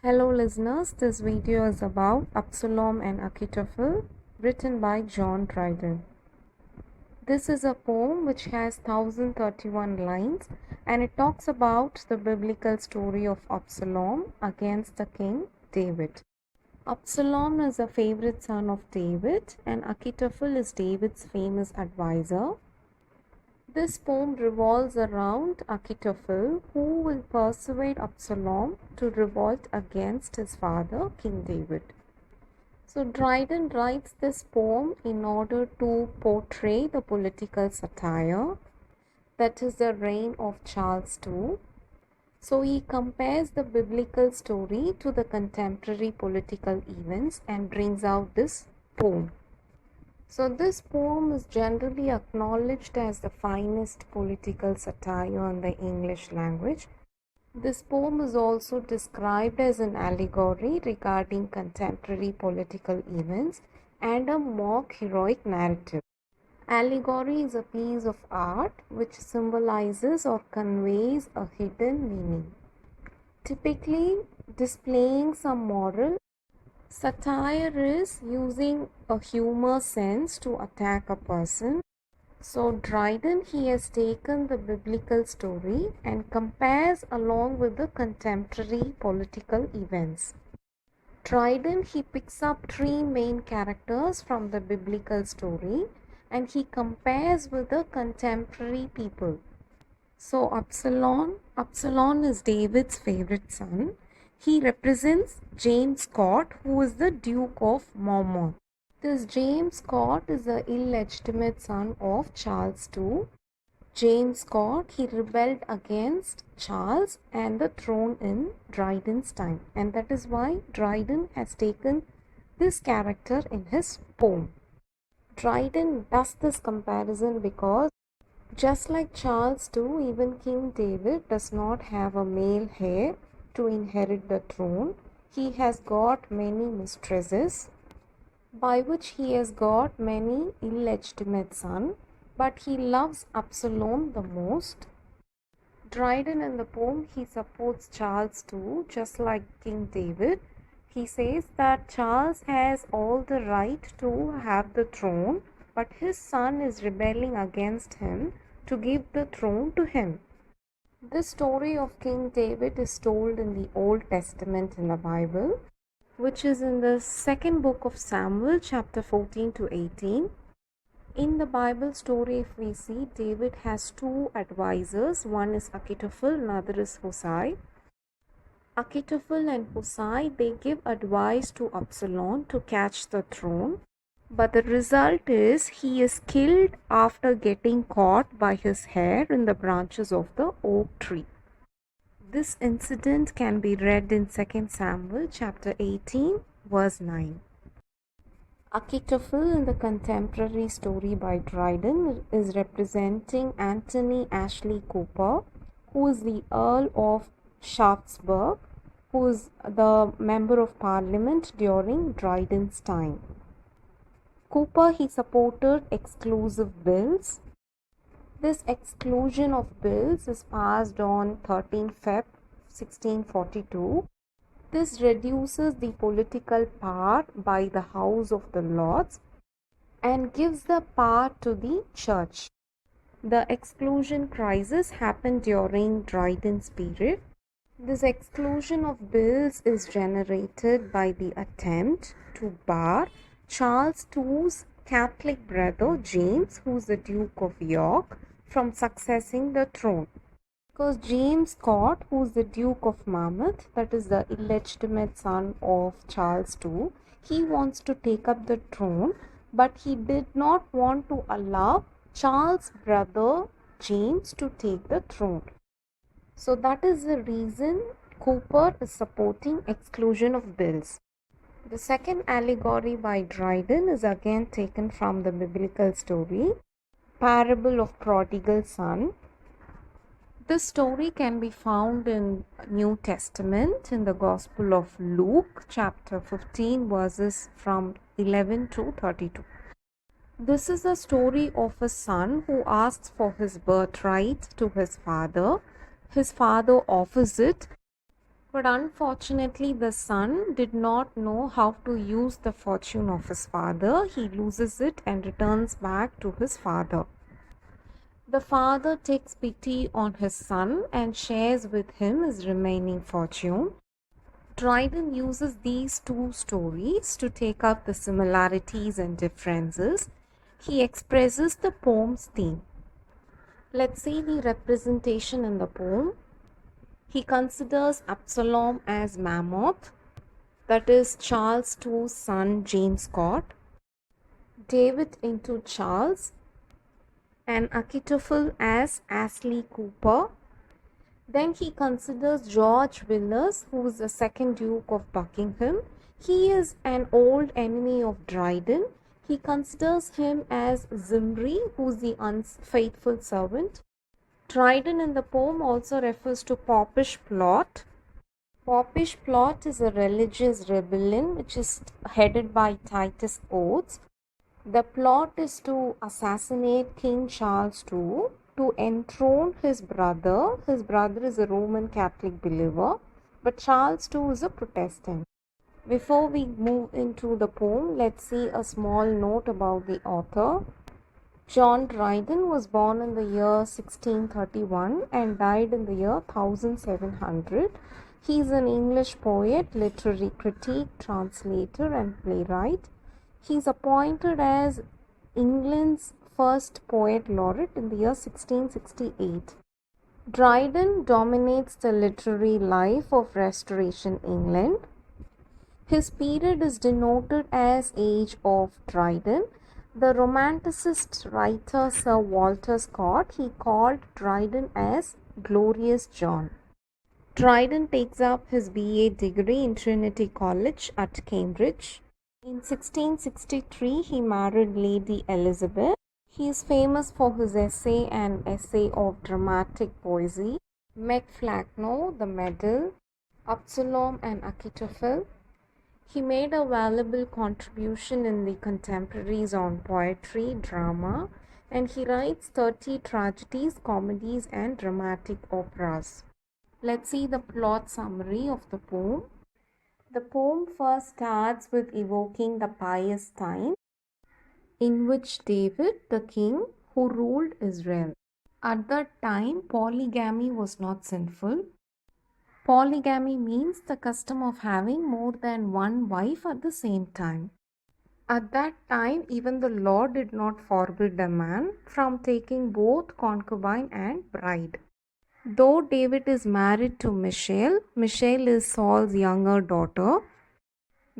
Hello listeners, this video is about Absalom and Achitophel, written by Dryden. This is a poem which has 1031 lines and it talks about the biblical story of Absalom against the king David. Absalom is a favorite son of David and Achitophel is David's famous advisor. This poem revolves around Achitophel, who will persuade Absalom to revolt against his father, King David. So Dryden writes this poem in order to portray the political satire, that is the reign of Charles II. So he compares the biblical story to the contemporary political events and brings out this poem. So this poem is generally acknowledged as the finest political satire in the English language. This poem is also described as an allegory regarding contemporary political events and a mock heroic narrative. Allegory is a piece of art which symbolizes or conveys a hidden meaning, typically displaying some moral. Satire is using a humor sense to attack a person. So Dryden, he has taken the biblical story and compares along with the contemporary political events. Dryden, he picks up three main characters from the biblical story and he compares with the contemporary people. So Absalom is David's favorite son. He represents James Scott, who is the Duke of Monmouth. This James Scott is the illegitimate son of Charles II. James Scott, he rebelled against Charles and the throne in Dryden's time, and that is why Dryden has taken this character in his poem. Dryden does this comparison because just like Charles II, even King David does not have a male heir to inherit the throne. He has got many mistresses, by which he has got many illegitimate sons, but he loves Absalom the most. Dryden in the poem, he supports Charles II, just like King David. He says that Charles has all the right to have the throne, but his son is rebelling against him to give the throne to him. This story of King David is told in the Old Testament in the Bible, which is in the second book of Samuel, chapter 14 to 18. In the Bible story, if we see, David has two advisors. One is Achitophel, another is Hushai. Achitophel and Hushai, they give advice to Absalom to catch the throne. But the result is he is killed after getting caught by his hair in the branches of the oak tree. This incident can be read in 2 Samuel chapter 18 verse 9. Achitophel in the contemporary story by Dryden is representing Anthony Ashley Cooper, who is the Earl of Shaftesbury, who is the Member of Parliament during Dryden's time. Cooper, he supported exclusive bills. This exclusion of bills is passed on 13 Feb 1642. This reduces the political power by the House of the Lords and gives the power to the church. The exclusion crisis happened during Dryden's period. This exclusion of bills is generated by the attempt to bar Charles II's Catholic brother James, who is the Duke of York, from successing the throne. Because James Scott, who is the Duke of Monmouth, that is the illegitimate son of Charles II, he wants to take up the throne, but he did not want to allow Charles' brother James to take the throne. So that is the reason Cooper is supporting exclusion of bills. The second allegory by Dryden is again taken from the biblical story, Parable of Prodigal Son. This story can be found in New Testament in the Gospel of Luke, chapter 15, verses from 11 to 32. This is a story of a son who asks for his birthright to his father. His father offers it, But unfortunately, the son did not know how to use the fortune of his father. He loses it and returns back to his father. The father takes pity on his son and shares with him his remaining fortune. Dryden uses these two stories to take up the similarities and differences. He expresses the poem's theme. Let's see the representation in the poem. He considers Absalom as Mammoth, that is Charles II's son James Scott, David into Charles, and Achitophel as Astley Cooper. Then he considers George Villiers, who is the second Duke of Buckingham. He is an old enemy of Dryden. He considers him as Zimri, who is the unfaithful servant. Dryden in the poem also refers to Popish plot. Popish plot is a religious rebellion which is headed by Titus Oates. The plot is to assassinate King Charles II to enthrone his brother. His brother is a Roman Catholic believer, but Charles II is a Protestant. Before we move into the poem, let's see a small note about the author. John Dryden was born in the year 1631 and died in the year 1700. He is an English poet, literary critic, translator, and playwright. He is appointed as England's first poet laureate in the year 1668. Dryden dominates the literary life of Restoration England. His period is denoted as Age of Dryden. The Romanticist writer Sir Walter Scott, he called Dryden as Glorious John. Dryden takes up his BA degree in Trinity College at Cambridge. In 1663, he married Lady Elizabeth. He is famous for his essay and essay of dramatic poesy, Meg Flackno, The Medal, Absalom and Achitophel. He made a valuable contribution in the contemporaries on poetry, drama, and he writes 30 tragedies, comedies, and dramatic operas. Let's see the plot summary of the poem. The poem first starts with evoking the pious time in which David, the king, who ruled Israel. At that time, polygamy was not sinful. Polygamy means the custom of having more than one wife at the same time. At that time, even the law did not forbid a man from taking both concubine and bride. Though David is married to Michal, Michal is Saul's younger daughter.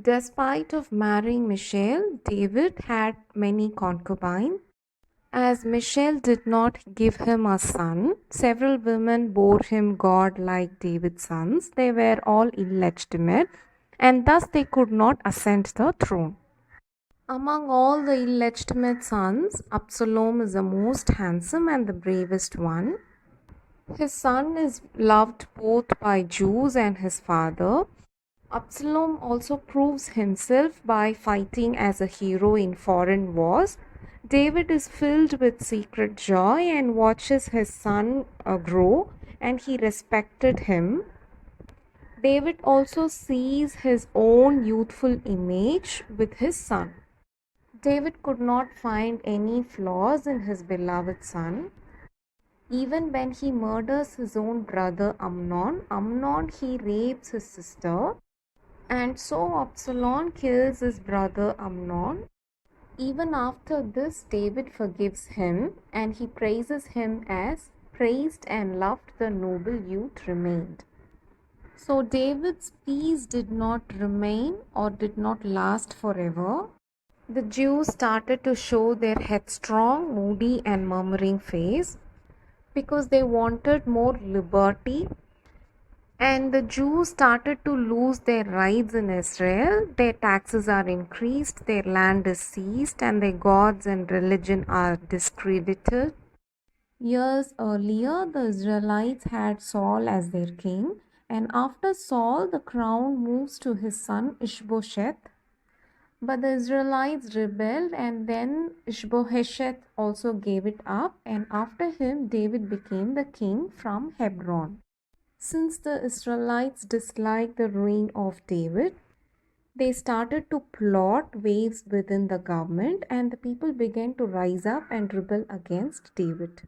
Despite of marrying Michal, David had many concubines. As Michal did not give him a son, several women bore him God-like David's sons. They were all illegitimate, and thus they could not ascend the throne. Among all the illegitimate sons, Absalom is the most handsome and the bravest one. His son is loved both by Jews and his father. Absalom also proves himself by fighting as a hero in foreign wars. David is filled with secret joy and watches his son grow, and he respected him. David also sees his own youthful image with his son. David could not find any flaws in his beloved son. Even when he murders his own brother Amnon, he rapes his sister, and so Absalom kills his brother Amnon. Even after this, David forgives him, and he praises him as praised and loved the noble youth remained. So David's peace did not remain or did not last forever. The Jews started to show their headstrong, moody, and murmuring face because they wanted more liberty. And the Jews started to lose their rights in Israel. Their taxes are increased, their land is seized, and their gods and religion are discredited. Years earlier, the Israelites had Saul as their king, and after Saul, the crown moves to his son Ishbosheth. But the Israelites rebelled, and then Ishbosheth also gave it up, and after him, David became the king from Hebron. Since the Israelites disliked the reign of David, they started to plot waves within the government, and the people began to rise up and rebel against David.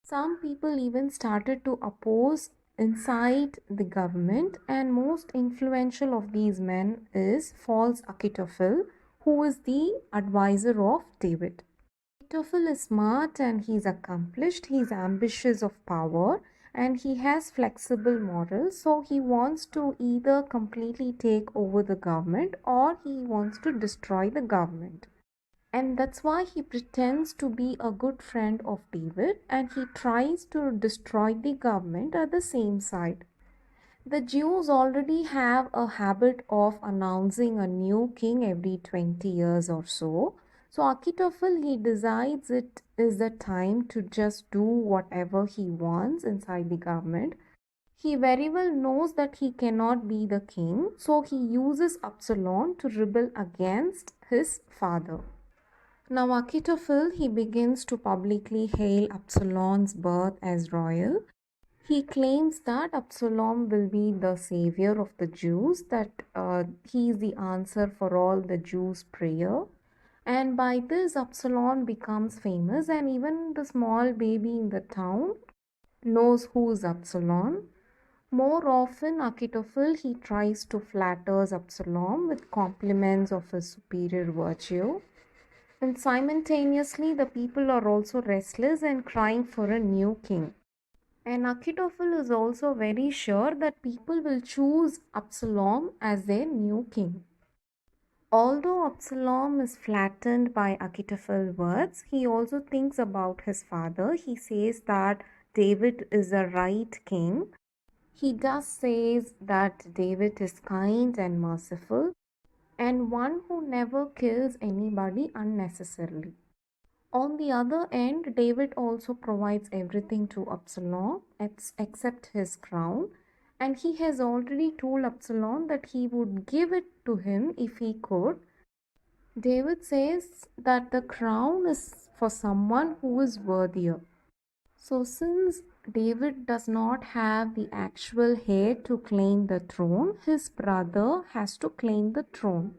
Some people even started to oppose inside the government, and most influential of these men is false Achitophel, who is the advisor of David. Achitophel is smart and he's accomplished, he's ambitious of power, and he has flexible morals, so he wants to either completely take over the government or he wants to destroy the government. And that's why he pretends to be a good friend of David and he tries to destroy the government at the same side. The Jews already have a habit of announcing a new king every 20 years or so. So Achitophel, he decides it is the time to just do whatever he wants inside the government. He very well knows that he cannot be the king, so he uses Absalom to rebel against his father. Now Achitophel, he begins to publicly hail Absalom's birth as royal. He claims that Absalom will be the savior of the Jews, that he is the answer for all the Jews' prayer. And by this, Absalom becomes famous, and even the small baby in the town knows who is Absalom. More often, Achitophel, he tries to flatter Absalom with compliments of his superior virtue. And simultaneously, the people are also restless and crying for a new king. And Achitophel is also very sure that people will choose Absalom as their new king. Although Absalom is flattened by Achitophel's words, he also thinks about his father. He says that David is a right king. He does says that David is kind and merciful and one who never kills anybody unnecessarily. On the other end, David also provides everything to Absalom except his crown, and he has already told Absalom that he would give it to him if he could. David says that the crown is for someone who is worthier. So, since David does not have the actual heir to claim the throne, his brother has to claim the throne.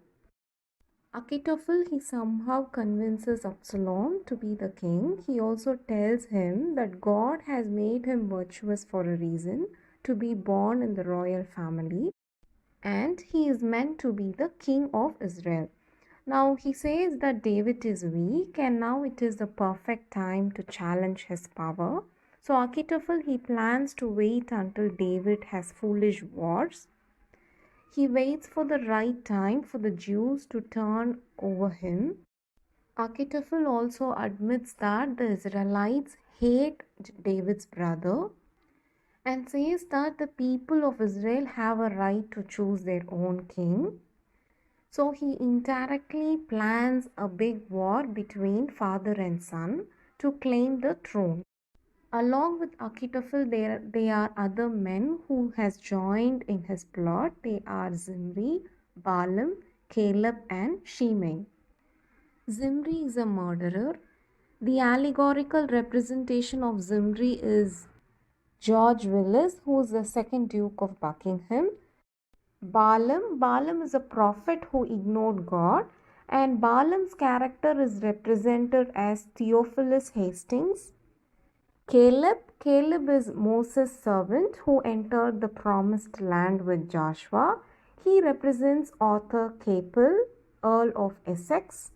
Achitophel, he somehow convinces Absalom to be the king. He also tells him that God has made him virtuous for a reason, to be born in the royal family, and he is meant to be the king of Israel. Now he says that David is weak and now it is the perfect time to challenge his power. So Achitophel, he plans to wait until David has foolish wars. He waits for the right time for the Jews to turn over him. Achitophel also admits that the Israelites hate David's brother and says that the people of Israel have a right to choose their own king. So he indirectly plans a big war between father and son to claim the throne. Along with Achitophel, there are other men who has joined in his plot. They are Zimri, Balaam, Caleb and Shimei. Zimri is a murderer. The allegorical representation of Zimri is George Willis, who is the second Duke of Buckingham. Balaam is a prophet who ignored God, and Balaam's character is represented as Theophilus Hastings. Caleb is Moses' servant who entered the promised land with Joshua. He represents Arthur Capel, Earl of Essex.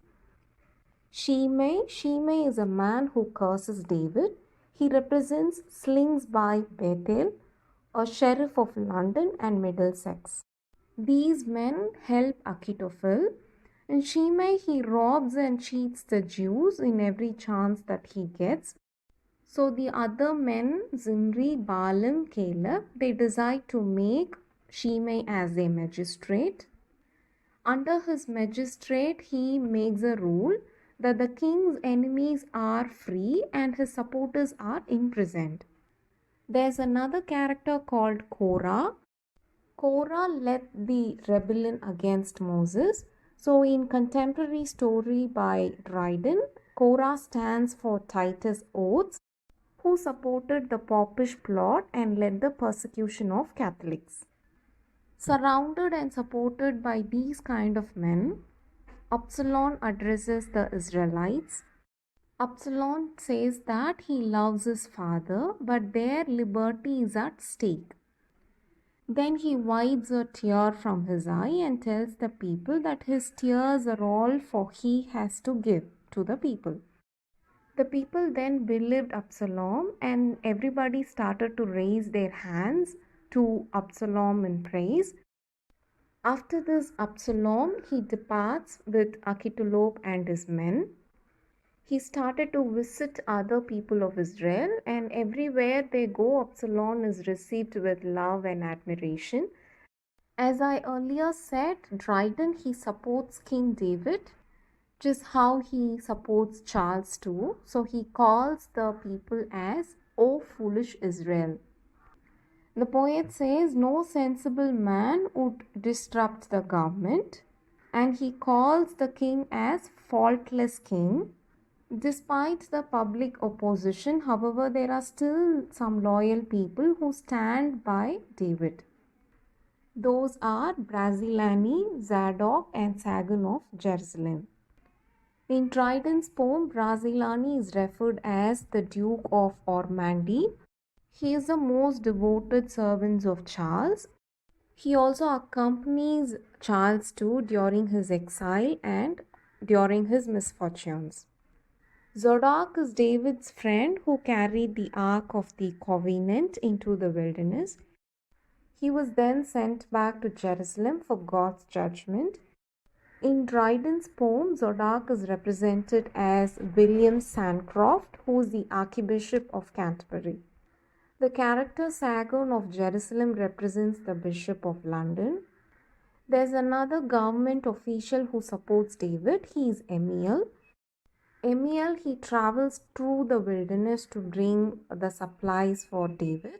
Shimei is a man who curses David. He represents Slings by Bethel, a sheriff of London and Middlesex. These men help Achitophel, and Shimei, he robs and cheats the Jews in every chance that he gets. So the other men, Zimri, Balaam, Caleb, they decide to make Shimei as a magistrate. Under his magistrate, he makes a rule that the king's enemies are free and his supporters are imprisoned. There's another character called Korah. Korah led the rebellion against Moses. So in contemporary story by Dryden, Korah stands for Titus Oates, who supported the popish plot and led the persecution of Catholics. Surrounded and supported by these kind of men, Absalom addresses the Israelites. Absalom says that he loves his father, but their liberty is at stake. Then he wipes a tear from his eye and tells the people that his tears are all for he has to give to the people. The people then believed Absalom, and everybody started to raise their hands to Absalom in praise. After this, Absalom, he departs with Achitophel and his men. He started to visit other people of Israel, and everywhere they go, Absalom is received with love and admiration. As I earlier said, Dryden, he supports King David, just how he supports Charles too. So he calls the people as, "O foolish Israel." The poet says no sensible man would disrupt the government, and he calls the king as faultless king. Despite the public opposition, however, there are still some loyal people who stand by David. Those are Barzillai, Zadok, and Sargon of Jerusalem. In Dryden's poem, Barzillai is referred as the Duke of Ormandy. He is the most devoted servant of Charles. He also accompanies Charles too during his exile and during his misfortunes. Zadok is David's friend who carried the Ark of the Covenant into the wilderness. He was then sent back to Jerusalem for God's judgment. In Dryden's poem, Zadok is represented as William Sancroft, who is the Archbishop of Canterbury. The character Sargon of Jerusalem represents the Bishop of London. There's another government official who supports David. He is Amiel. Amiel, he travels through the wilderness to bring the supplies for David.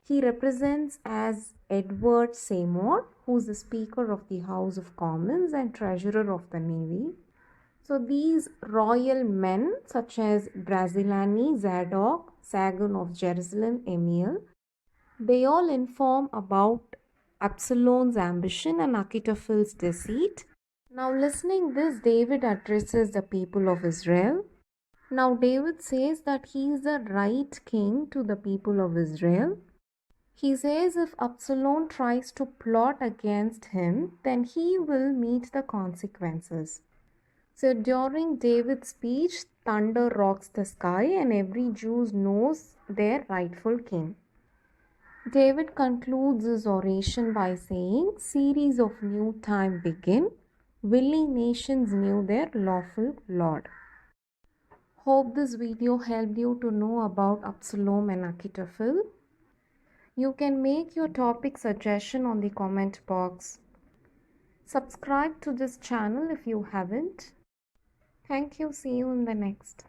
He represents as Edward Seymour, who is the Speaker of the House of Commons and Treasurer of the Navy. So these royal men such as Barzillai, Zadok, Sargon of Jerusalem, Amiel, they all inform about Absalom's ambition and Achitophel's deceit. Now listening this, David addresses the people of Israel. Now David says that he is the right king to the people of Israel. He says if Absalom tries to plot against him, then he will meet the consequences. So during David's speech, thunder rocks the sky and every Jew knows their rightful king. David concludes his oration by saying, "Series of new time begin, willing nations knew their lawful Lord." Hope this video helped you to know about Absalom and Achitophel. You can make your topic suggestion on the comment box. Subscribe to this channel if you haven't. Thank you. See you in the next.